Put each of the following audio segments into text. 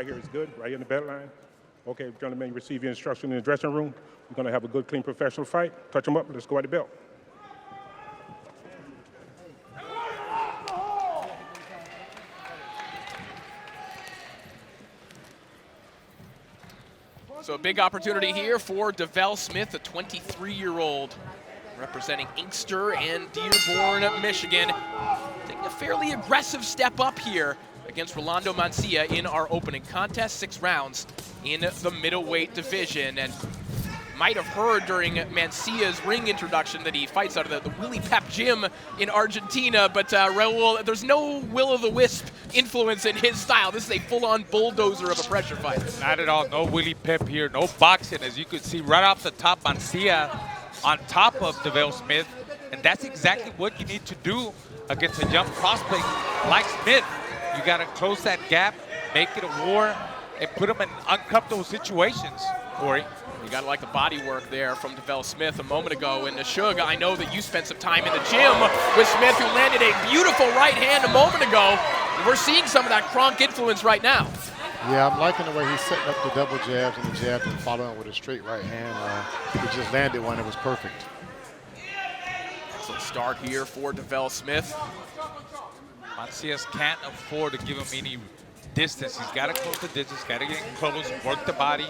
right here is good, right here in the belt line. Okay, gentlemen, you receive your instruction in the dressing room. We're going to have a good, clean, professional fight. Touch them up. Let's go at the belt. So a big opportunity here for Davelle Smith, a 23-year-old representing Inkster and Dearborn, Michigan. Taking a fairly aggressive step up here against Rolando Mansilla in our opening contest. 6 rounds in the middleweight division. And might have heard during Mansilla's ring introduction that he fights out of the Willie Pep gym in Argentina, but Raul, there's no will-o'-the-wisp influence in his style. This is a full-on bulldozer of a pressure fight. Not at all. No Willie Pep here. No boxing. As you could see right off the top, Mansilla on top of Davelle Smith. And that's exactly what you need to do against a young prospect like Smith. You got to close that gap, make it a war, and put him in uncomfortable situations, Corey. You got to like the body work there from Davelle Smith a moment ago. And Suge, I know that you spent some time in the gym with Smith, who landed a beautiful right hand a moment ago. We're seeing some of that Kronk influence right now. Yeah, I'm liking the way he's setting up the double jabs and the jabs and following with a straight right hand. He just landed one that was perfect. Excellent start here for Davelle Smith. Mancias can't afford to give him any distance. He's got to close the distance, got to get close, work the body.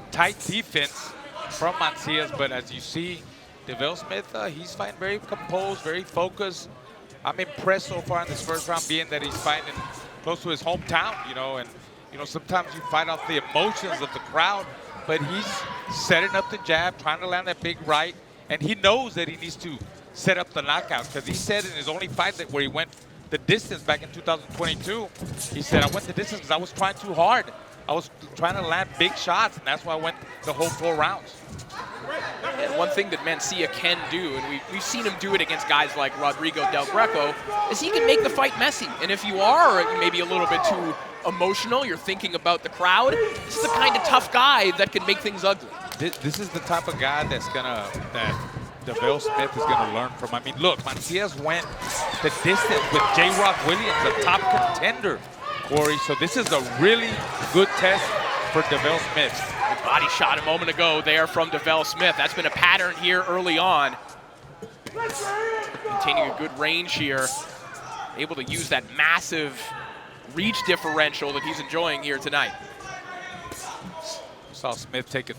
Tight defense from Mancias, but as you see, Davelle Smith, he's fighting very composed, very focused. I'm impressed so far in this first round, being that he's fighting close to his hometown, and sometimes you fight off the emotions of the crowd, but he's setting up the jab, trying to land that big right, and he knows that he needs to set up the knockout, because he said in his only fight where he went the distance back in 2022, he said, I went the distance because I was trying too hard. I was trying to land big shots, and that's why I went the whole 4 rounds. And one thing that Mansilla can do, and we've seen him do it against guys like Rodrigo Del Greco, is he can make the fight messy. And if you are maybe a little bit too emotional, you're thinking about the crowd, this is the kind of tough guy that can make things ugly. This is the type of guy that Davelle Smith is going to learn from. I mean, look, Mancias went the distance with J-Rock Williams, a top contender, Corey. So this is a really good test for Davelle Smith. Good body shot a moment ago there from Davelle Smith. That's been a pattern here early on. Maintaining a good range here. Able to use that massive reach differential that he's enjoying here tonight. Saw Smith take a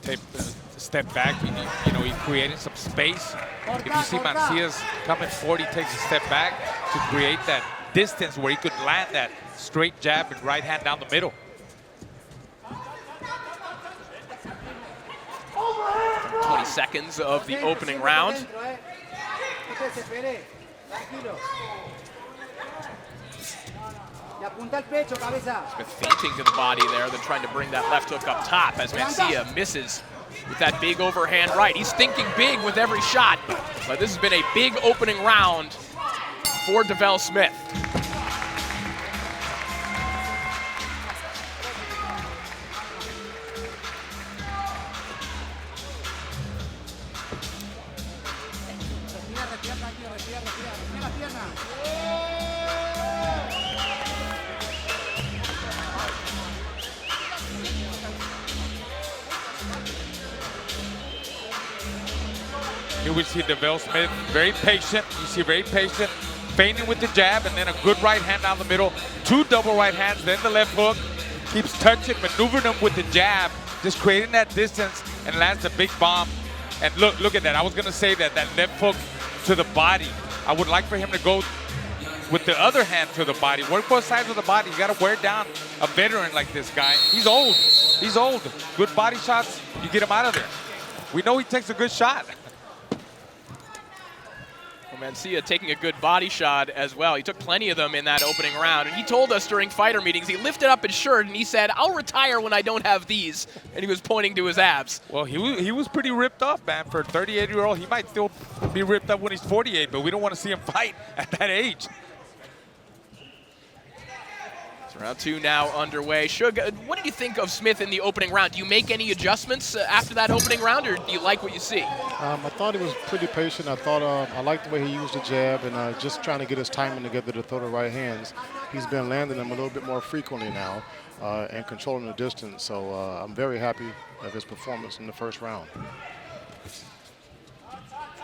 step back. He created some space. If you see Mancias coming forward, he takes a step back to create that distance where he could land that straight jab and right hand down the middle. 20 seconds of the opening round. Smith feinting to the body there, then trying to bring that left hook up top as Mansilla misses with that big overhand right. He's thinking big with every shot, but this has been a big opening round for Davelle Smith. Here we see Davelle Smith, very patient. You see very patient, feinting with the jab, and then a good right hand down the middle. 2 double right hands, then the left hook. Keeps touching, maneuvering him with the jab, just creating that distance, and lands a big bomb. And look at that. I was going to say that left hook to the body. I would like for him to go with the other hand to the body. Work both sides of the body. You got to wear down a veteran like this guy. He's old. He's old. Good body shots, you get him out of there. We know he takes a good shot. Mansilla taking a good body shot as well. He took plenty of them in that opening round. And he told us during fighter meetings, he lifted up his shirt and he said, I'll retire when I don't have these. And he was pointing to his abs. Well, he was pretty ripped up, man. For a 38-year-old, he might still be ripped up when he's 48, but we don't want to see him fight at that age. So round 2 now underway. Suge, what did you think of Smith in the opening round? Do you make any adjustments after that opening round, or do you like what you see? I thought he was pretty patient. I thought I liked the way he used the jab and just trying to get his timing together to throw the right hands. He's been landing them a little bit more frequently now. and controlling the distance. So I'm very happy of his performance in the first round.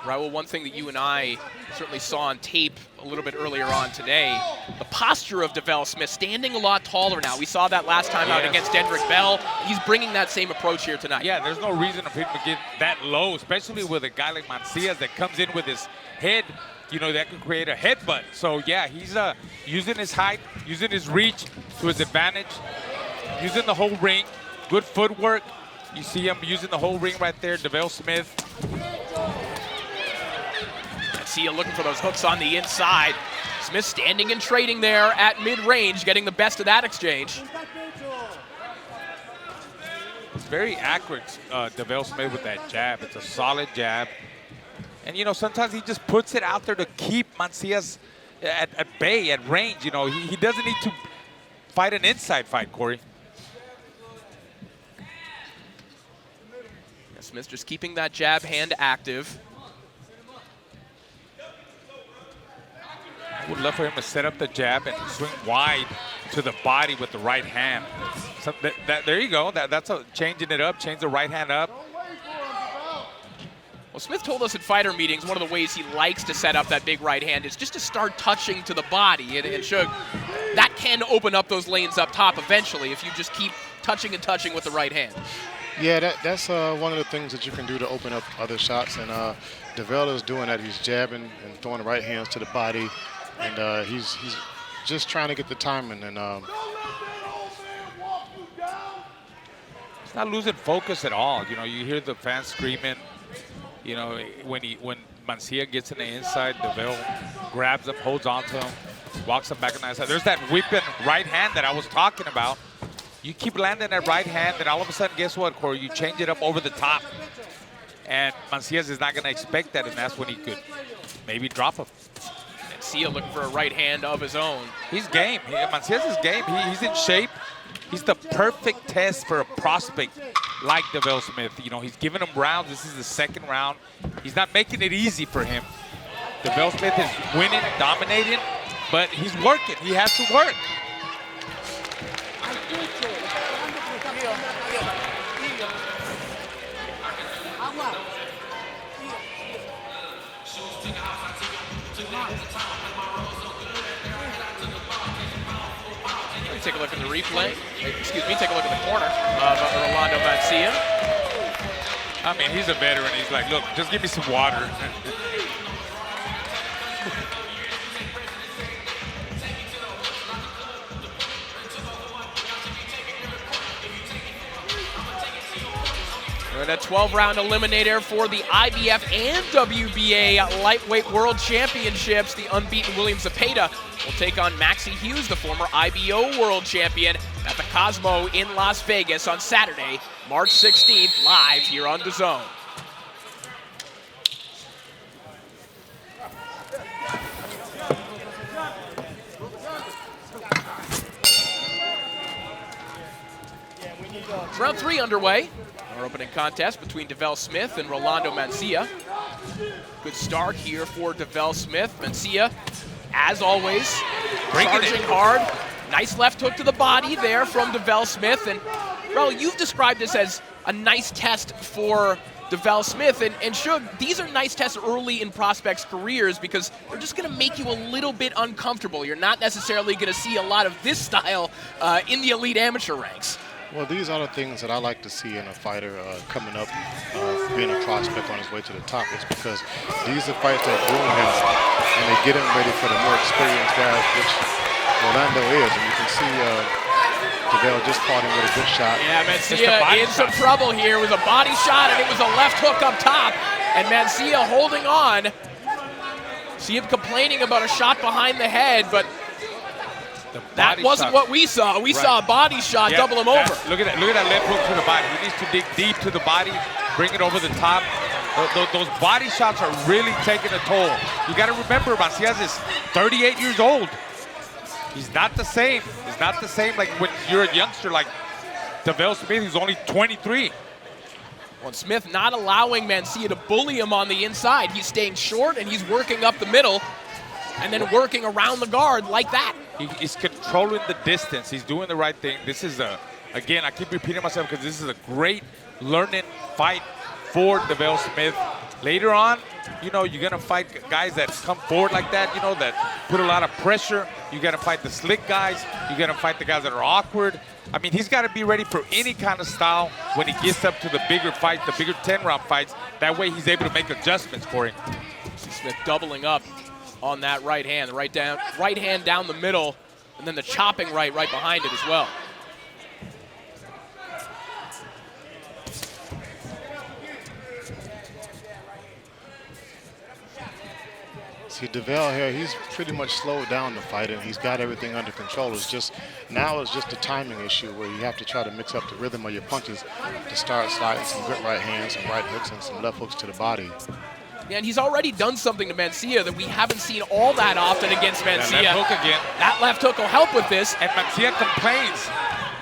Raul, one thing that you and I certainly saw on tape a little bit earlier on today, the posture of Davelle Smith, standing a lot taller now. We saw that last time out against Bell. He's bringing that same approach here tonight. Yeah, there's no reason for him to get that low, especially with a guy like Mansilla that comes in with his head, you know, that can create a headbutt. So, yeah, he's using his height, using his reach to his advantage, using the whole ring, good footwork. You see him using the whole ring right there, Davelle Smith. Mansilla looking for those hooks on the inside. Smith standing and trading there at mid-range, getting the best of that exchange. It's very accurate, Davelle Smith with that jab. It's a solid jab. And, you know, sometimes he just puts it out there to keep Mancilla's at bay, at range. You know, he doesn't need to fight an inside fight, Corey. Yeah, Smith just keeping that jab hand active. I would love for him to set up the jab and swing wide to the body with the right hand. So there you go. That's changing it up, change the right hand up. Well, Smith told us at fighter meetings one of the ways he likes to set up that big right hand is just to start touching to the body. And Shug, that can open up those lanes up top eventually if you just keep touching and touching with the right hand. Yeah, that's one of the things that you can do to open up other shots. And Davelle is doing that. He's jabbing and throwing the right hands to the body. And he's just trying to get the timing. And he's not losing focus at all. You know, you hear the fans screaming. You know, when Mansilla gets in the inside, Davelle grabs him, holds on to him, walks him back on the inside. There's that whipping right hand that I was talking about. You keep landing that right hand, and all of a sudden, guess what, Corey? You change it up over the top. And Mansilla is not going to expect that, and that's when he could maybe drop him. Mansilla looking for a right hand of his own. He's game. Mancilla's his game. He's in shape. He's the perfect test for a prospect like Davelle Smith. You know, he's giving him rounds. This is the second round. He's not making it easy for him. Davelle Smith is winning, dominating, but he's working. He has to work. Take a look at the replay. Excuse me, take a look at the corner of Rolando Mansilla. I mean, he's a veteran. He's like, look, just give me some water. We're in a 12-round eliminator for the IBF and WBA Lightweight World Championships. The unbeaten William Zepeda will take on Maxie Hughes, the former IBO World Champion, at the Cosmo in Las Vegas on Saturday, March 16th, live here on DAZN. Round 3 underway. Our opening contest between Davelle Smith and Rolando Mansilla. Good start here for Davelle Smith. Mansilla, as always, charging hard. Nice left hook to the body there from Davelle Smith. And, Raul, you've described this as a nice test for Davelle Smith. And Shug, these are nice tests early in prospects' careers because they're just going to make you a little bit uncomfortable. You're not necessarily going to see a lot of this style in the elite amateur ranks. well, these are the things that I like to see in a fighter coming up, being a prospect on his way to the top. Is because these are fights that groom him, and they get him ready for the more experienced guys, which Rolando is. And you can see Davelle just caught him with a good shot. Yeah, Mansilla in some trouble here with a body shot, and it was a left hook up top. And Mansilla holding on. See him complaining about a shot behind the head, but that wasn't what we saw. We saw a body shot double him over. Look at that left hook to the body. He needs to dig deep to the body, bring it over the top. Those body shots are really taking a toll. You got to remember, Mansilla is 38 years old. He's not the same. He's not the same like when you're a youngster like Davelle Smith, who's only 23. Well, Smith not allowing Mansilla to bully him on the inside. He's staying short and he's working up the middle and then working around the guard like that. He's controlling the distance. He's doing the right thing. This is again, I keep repeating myself because this is a great learning fight for Davelle Smith. Later on, you know, you're gonna fight guys that come forward like that, you know, that put a lot of pressure. You gotta fight the slick guys. You gotta fight the guys that are awkward. I mean, he's gotta be ready for any kind of style when he gets up to the bigger fights, the bigger 10-round fights. That way he's able to make adjustments for him. Smith doubling up on that right hand, the right hand down the middle, and then the chopping right behind it as well. See, Davelle here, he's pretty much slowed down the fight, and he's got everything under control. It's just now it's just a timing issue where you have to try to mix up the rhythm of your punches to start sliding some good right hands, some right hooks, and some left hooks to the body. Yeah, and he's already done something to Mansilla that we haven't seen all that often against Mansilla. That left hook again. That left hook will help with this. And Mansilla complains.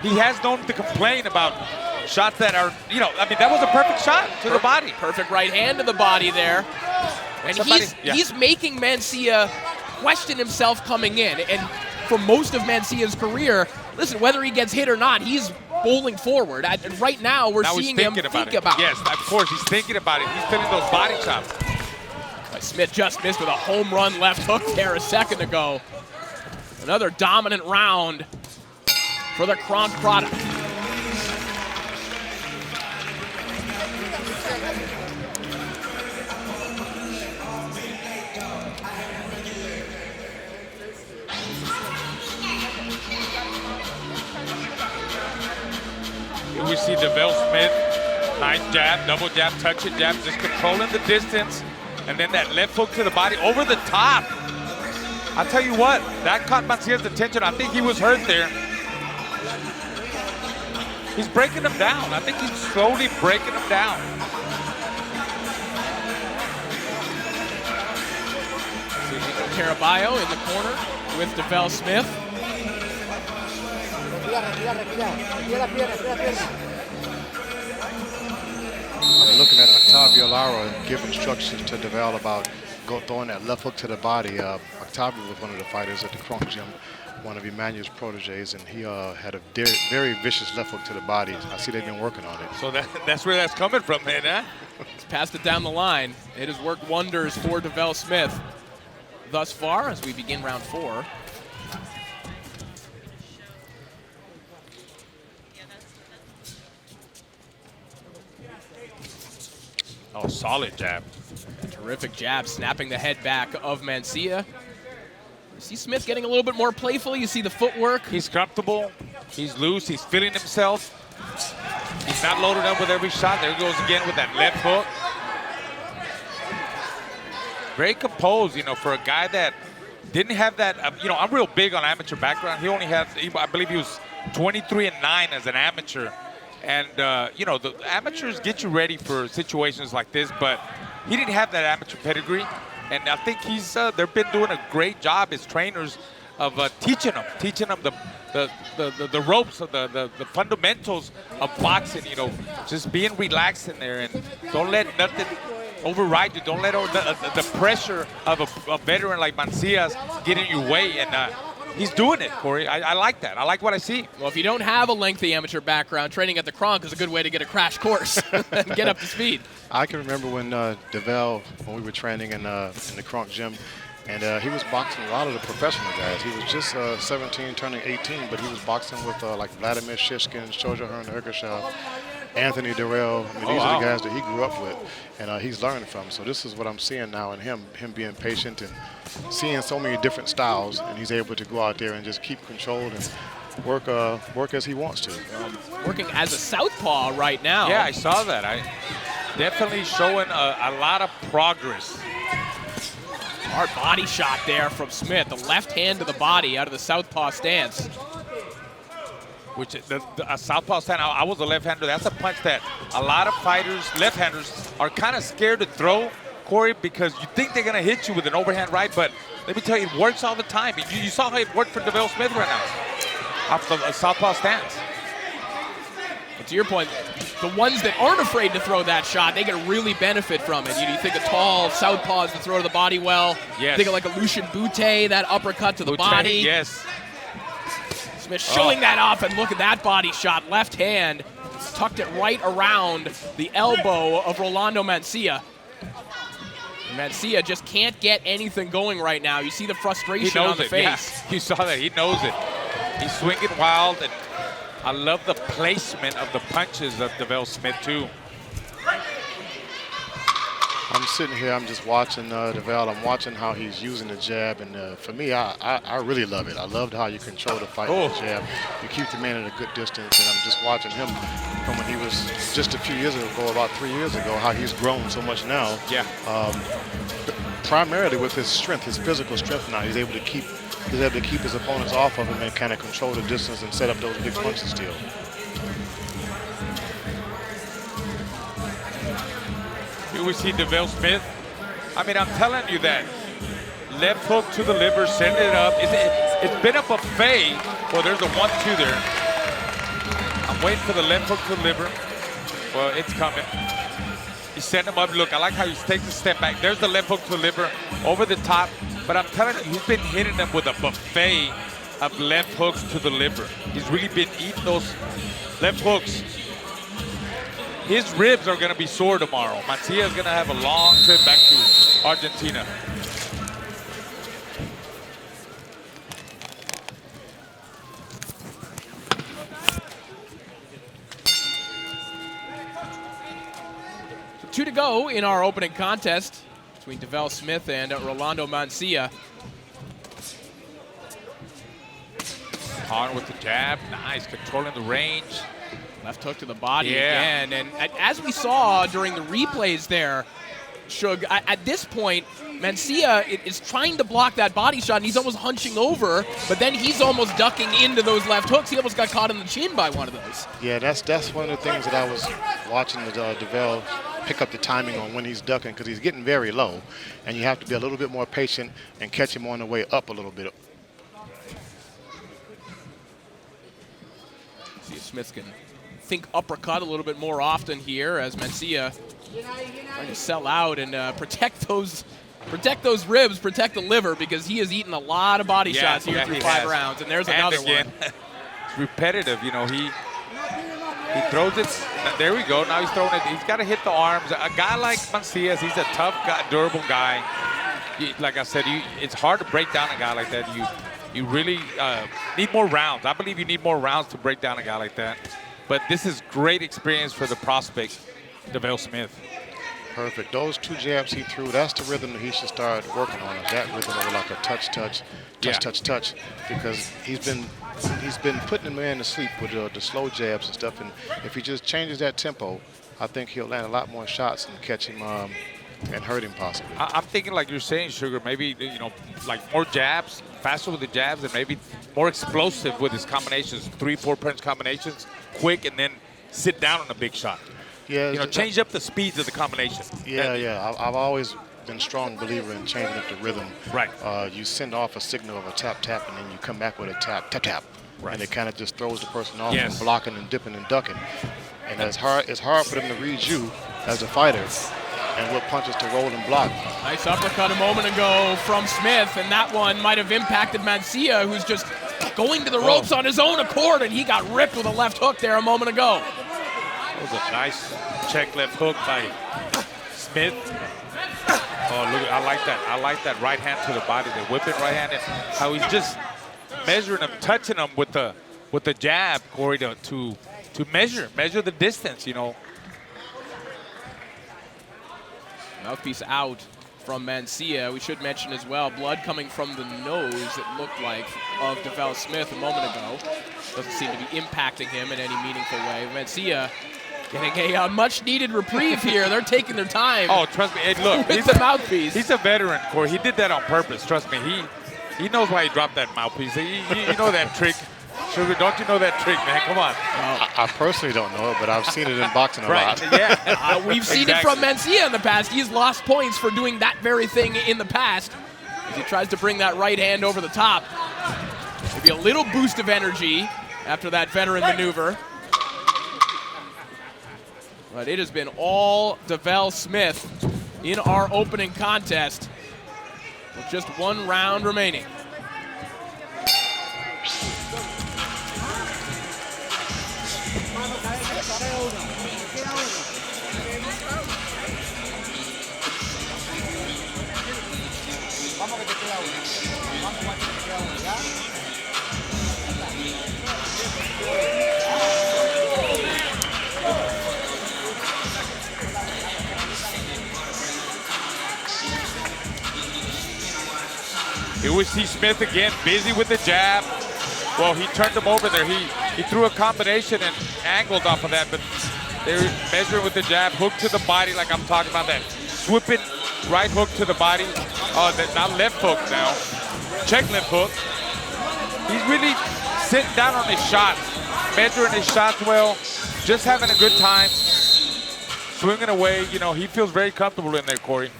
He has known to complain about shots that are, you know, I mean, that was a perfect shot to the body. Perfect right hand to the body there. And he's making Mansilla question himself coming in. And for most of Mancilla's career, listen, whether he gets hit or not, he's bowling forward. And right now, we're seeing him think about it. Yes, of course, he's thinking about it. He's feeling those body chops. Smith just missed with a home run left hook there a second ago. Another dominant round for the Kronk product. Here we see Davelle Smith, nice jab, double jab, touch it, jab, just controlling the distance. And then that left hook to the body over the top. I'll tell you what, that caught Mancilla's attention. I think he was hurt there. He's breaking him down. I think he's slowly breaking him down. Caraballo in the corner with Davelle Smith. I'm looking at Octavio Lara give instructions to Davelle about throwing that left hook to the body. Octavio was one of the fighters at the Kronk gym, one of Emmanuel's proteges, and he had a very vicious left hook to the body. I see they've been working on it. So that's where that's coming from, man, huh? He's passed it down the line. It has worked wonders for Davelle Smith thus far as we begin round 4. Oh, solid jab. Terrific jab, snapping the head back of Mansilla. You see Smith getting a little bit more playful. You see the footwork. He's comfortable. He's loose. He's feeling himself. He's not loaded up with every shot. There he goes again with that left hook. Very composed, you know, for a guy that didn't have that. You know, I'm real big on amateur background. He only had, I believe he was 23-9 as an amateur. And, you know, the amateurs get you ready for situations like this, but he didn't have that amateur pedigree. And I think they've been doing a great job as trainers of teaching them the ropes of the fundamentals of boxing, you know, just being relaxed in there and don't let nothing override you. Don't let the pressure of a veteran like Mancilla's get in your way. And he's doing it, Corey. I like that. I like what I see. Well, if you don't have a lengthy amateur background, training at the Kronk is a good way to get a crash course and get up to speed. I can remember when Davelle, when we were training in the Kronk gym, and he was boxing a lot of the professional guys. He was just 17, turning 18, but he was boxing with like Vladimir Shishkin, Shoja Hearn Hergeshev, Anthony Darrell. I mean, these are the guys that he grew up with, and he's learning from. So this is what I'm seeing now in him being patient and seeing so many different styles, and he's able to go out there and just keep control and work as he wants to. Working as a southpaw right now. Yeah, I saw that. I definitely showing a lot of progress. Hard body shot there from Smith. The left hand to the body out of the southpaw stance. Which a southpaw stand, I was a left-hander. That's a punch that a lot of fighters, left-handers, are kind of scared to throw, Corey, because you think they're going to hit you with an overhand right, but let me tell you, it works all the time. You saw how it worked for Davelle Smith right now, off the southpaw stance. But to your point, the ones that aren't afraid to throw that shot, they can really benefit from it. You think of tall southpaws that throw to the body well. Yes. Think of like a Lucian Bute, that uppercut to the body. Yes. Smith showing that off, and look at that body shot. Left hand, tucked it right around the elbow of Rolando Mansilla. Mansilla just can't get anything going right now. You see the frustration on the face. Yeah. You saw that. He knows it. He's swinging wild, and I love the placement of the punches of Davelle Smith, too. I'm sitting here, I'm just watching Davelle. I'm watching how he's using the jab, and for me, I really love it. I loved how you control the fight with the jab. You keep the man at a good distance, and I'm just watching him from when he was just a few years ago, about 3 years ago, how he's grown so much now. Yeah. Primarily with his strength, his physical strength now, he's able to keep his opponents off of him and kind of control the distance and set up those big punches still. Here we see Davelle Smith. I mean, I'm telling you that. Left hook to the liver, send it up. It's been a buffet. Well, there's a 1-2 there. I'm waiting for the left hook to the liver. Well, it's coming. He sent him up. Look, I like how he takes a step back. There's the left hook to the liver, over the top. But I'm telling you, he's been hitting them with a buffet of left hooks to the liver. He's really been eating those left hooks. His ribs are going to be sore tomorrow. Mansilla is going to have a long trip back to Argentina. So 2 to go in our opening contest between Davelle Smith and Rolando Mansilla. On with the jab, nice, controlling the range. Left hook to the body again. And as we saw during the replays there, Shug, at this point, Mansilla is trying to block that body shot, and he's almost hunching over, but then he's almost ducking into those left hooks. He almost got caught in the chin by one of those. Yeah, that's one of the things that I was watching Davelle pick up the timing on when he's ducking, because he's getting very low, and you have to be a little bit more patient and catch him on the way up a little bit. See if Smith can think uppercut a little bit more often here as Mansilla trying to sell out and protect those ribs, protect the liver, because he has eaten a lot of body shots here through 5 rounds, and there's another one. It's repetitive, you know, he throws it, there we go, now he's throwing it, he's got to hit the arms. A guy like Mansilla, he's a tough guy, durable guy. Like I said, it's hard to break down a guy like that. You really need more rounds. I believe you need more rounds to break down a guy like that. But this is great experience for the prospect, Davelle Smith. Perfect. Those 2 jabs he threw, that's the rhythm that he should start working on. That rhythm of like a touch, because he's been putting the man to sleep with the slow jabs and stuff. And if he just changes that tempo, I think he'll land a lot more shots and catch him and hurt him possibly. I'm thinking like you're saying, Sugar, maybe, you know, like more jabs, faster with the jabs, and maybe more explosive with his combinations, 3-4 punch combinations, quick, and then sit down on a big shot. Yeah, you know, change up the speeds of the combination. Yeah. I've always been a strong believer in changing up the rhythm. Right. You send off a signal of a tap, and then you come back with a tap. Right. And it kind of just throws the person off from blocking and dipping and ducking. And it's hard for them to read you as a fighter and what punches to roll and block. Nice uppercut a moment ago from Smith, and that one might have impacted Mansilla, who's just going to the ropes on his own accord, and he got ripped with a left hook there a moment ago. That was a nice check left hook by Smith. Oh, look, I like that. I like that right hand to the body, the whipping right hand, and how he's just measuring him, touching him with the jab, Corey, to measure the distance, you know. Mouthpiece out from Mansilla. We should mention as well, blood coming from the nose, it looked like, of Davelle Smith a moment ago. Doesn't seem to be impacting him in any meaningful way. Mansilla getting a much-needed reprieve here. They're taking their time. Oh, trust me. Hey, look, with the mouthpiece. He's a veteran, Corey. He did that on purpose. Trust me. He knows why he dropped that mouthpiece. You know that trick. Sugar, don't you know that trick, man? Come on. I personally don't know it, but I've seen it in boxing a lot. Yeah. We've seen it from Mansilla in the past. He's lost points for doing that very thing in the past as he tries to bring that right hand over the top. Maybe a little boost of energy after that veteran maneuver. But it has been all Davelle Smith in our opening contest with just 1 round remaining. Here we see Smith again, busy with the jab. Well, he turned him over there. He threw a combination and angled off of that, but they're measuring with the jab, hook to the body like I'm talking about, that swooping right hook to the body. Not left hook now. Check left hook. He's really sitting down on his shots, measuring his shots well, just having a good time, swinging away. You know, he feels very comfortable in there, Corey.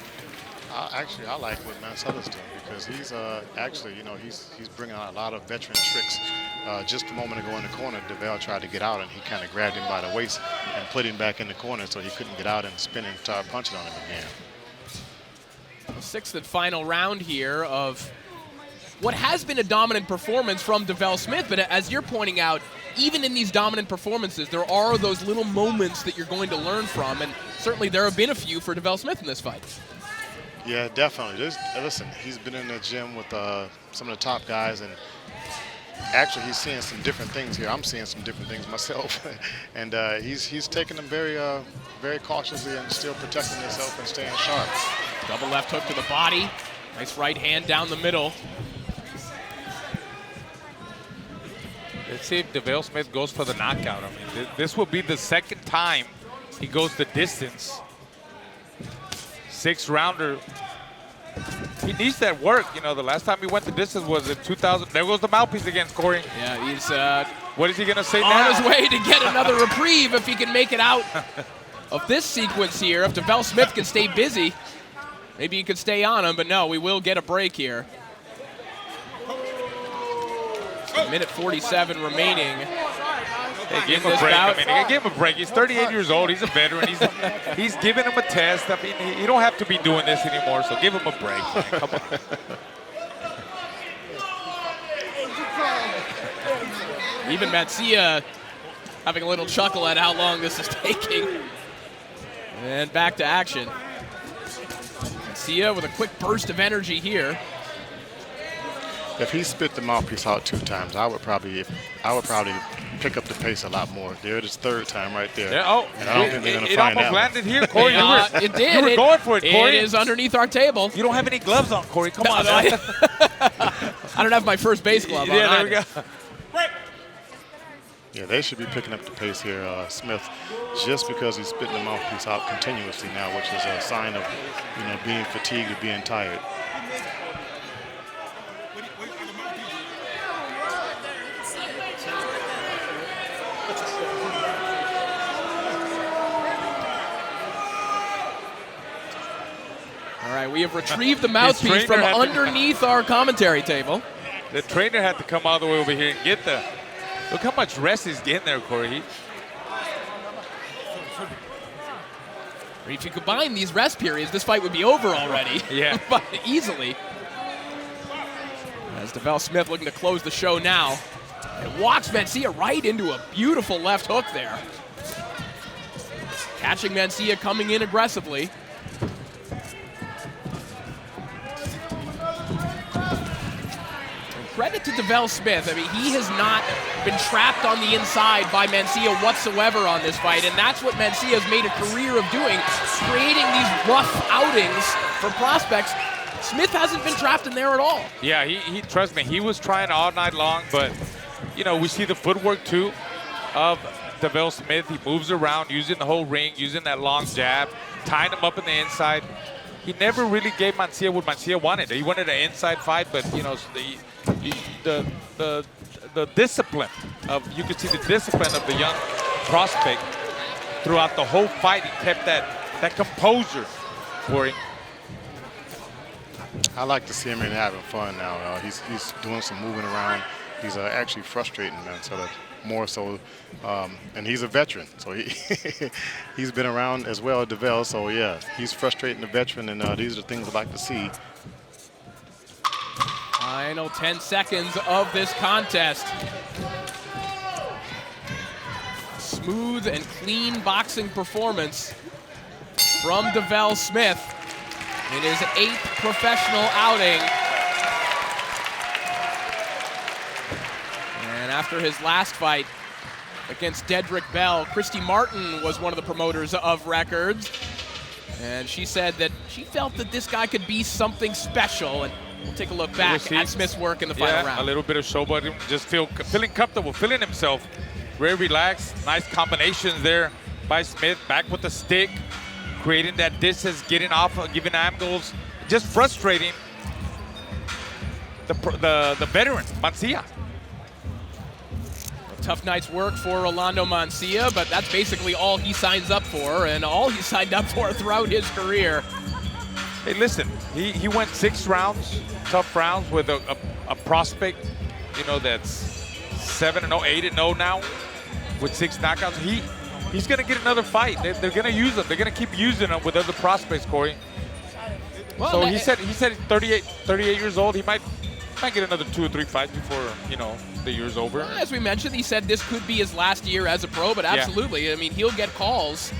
Actually, I like what Mansilla's doing because he's actually, you know, he's bringing out a lot of veteran tricks. Just a moment ago in the corner, Davelle tried to get out, and he kind of grabbed him by the waist and put him back in the corner so he couldn't get out and spin and start punching on him again. The sixth and final round here of what has been a dominant performance from Davelle Smith, but as you're pointing out, even in these dominant performances, there are those little moments that you're going to learn from, and certainly there have been a few for Davelle Smith in this fight. Yeah, definitely. Listen, he's been in the gym with some of the top guys, and actually he's seeing some different things here. I'm seeing some different things myself, and he's taking them very, very cautiously and still protecting himself and staying sharp. Double left hook to the body. Nice right hand down the middle. Let's see if Davelle Smith goes for the knockout. I mean, this will be the second time he goes the distance. 6-rounder. He needs that work. You know, the last time he went the distance was in 2000. There goes the mouthpiece again, Corey. Yeah, he's what is he going to say on now? his way to get another reprieve if he can make it out of this sequence here. If Davelle Smith can stay busy, maybe he could stay on him, but no, we will get a break here. Minute 47 remaining. They gave him a break. I mean, they gave him a break. He's 38 years old. He's a veteran. He's giving him a test. I mean, you don't have to be doing this anymore, so give him a break. Man. Come on. Even Mansilla having a little chuckle at how long this is taking. And back to action. Mansilla with a quick burst of energy here. If he spit the mouthpiece out 2 times, I would probably pick up the pace a lot more. There it is, 3rd time right there. Yeah, oh, and I don't think they're going to it find almost that landed here, Corey. It did. You were going for it, Corey. It is underneath our table. You don't have any gloves on, Corey. Come on. I don't have my first base glove on. Yeah, there we go. Yeah, they should be picking up the pace here, Smith, just because he's spitting the mouthpiece out continuously now, which is a sign of, you know, being fatigued or being tired. All right, we have retrieved the mouthpiece from underneath our commentary table. The trainer had to come all the way over here and get the. Look how much rest he's getting there, Corey. If you combine these rest periods, this fight would be over already. Yeah. But easily. As Davelle Smith looking to close the show now. And walks Mansilla right into a beautiful left hook there. Catching Mansilla coming in aggressively. Credit to Davelle Smith. I mean, he has not been trapped on the inside by Mansilla whatsoever on this fight, and that's what Mansilla has made a career of doing, creating these rough outings for prospects. Smith hasn't been trapped in there at all. Yeah, he trust me, he was trying all night long, but, you know, we see the footwork, too, of Davelle Smith. He moves around, using the whole ring, using that long jab, tying him up in the inside. He never really gave Mansilla what Mansilla wanted. He wanted an inside fight, but, you know, the discipline of, you could see the discipline of the young prospect throughout the whole fight. He kept that composure for him. I like to see him in having fun now. He's doing some moving around. He's actually frustrating Mansilla more so, and he's a veteran, so he's been around as well, Davelle. So yeah, he's frustrating the veteran, and these are the things I like to see. Final 10 seconds of this contest. Smooth and clean boxing performance from Davelle Smith in his 8th professional outing. And after his last fight against Dedrick Bell, Christy Martin was one of the promoters of records. And she said that she felt that this guy could be something special. And We'll take a look back at Smith's work in the final round. A little bit of showboating, just feeling comfortable, feeling himself. Very relaxed, nice combinations there by Smith. Back with the stick, creating that distance, getting off, giving angles, just frustrating the veteran, Mansilla. Tough night's work for Rolando Mansilla, but that's basically all he signs up for and all he signed up for throughout his career. Hey, listen, he went 6 rounds, tough rounds with a prospect, you know, that's 7-0, 8-0 now with 6 knockouts. He's going to get another fight. They're going to use him. They're going to keep using him with other prospects, Corey. Well, so he said he's 38 years old. He might get another 2 or 3 fights before, you know, the year's over. As we mentioned, he said this could be his last year as a pro, but absolutely. Yeah. I mean, he'll get calls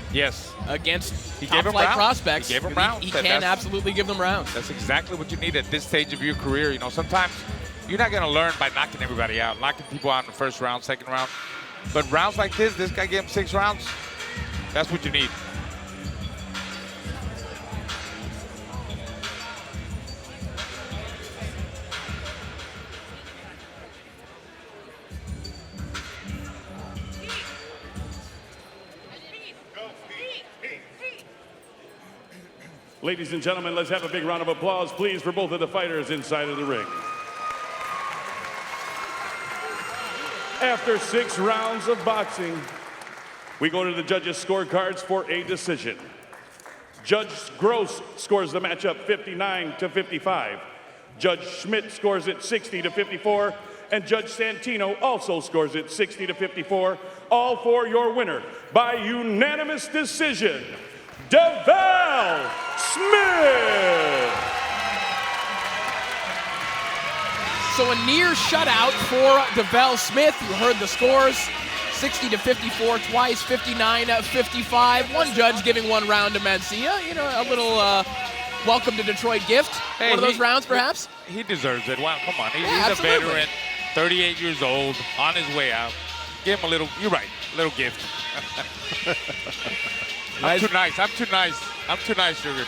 against top-flight prospects. He gave him rounds. He can absolutely give them rounds. That's exactly what you need at this stage of your career. You know, sometimes you're not going to learn by knocking everybody out, knocking people out in the first round, second round. But rounds like this guy gave him 6 rounds. That's what you need. Ladies and gentlemen, let's have a big round of applause, please, for both of the fighters inside of the ring. After 6 rounds of boxing, we go to the judges' scorecards for a decision. Judge Gross scores the matchup 59-55. Judge Schmidt scores it 60-54. And Judge Santino also scores it 60-54. All for your winner by unanimous decision, Davelle Smith. So a near shutout for Davelle Smith. You heard the scores, 60-54 twice, 59-55. One judge giving 1 round to Mansilla. You know, a little welcome to Detroit gift. Hey, one of those rounds, perhaps? He deserves it. Wow, come on. He's absolutely. a veteran, 38 years old, on his way out. Give him a little, you're right, a little gift. I'm too nice, Sugar.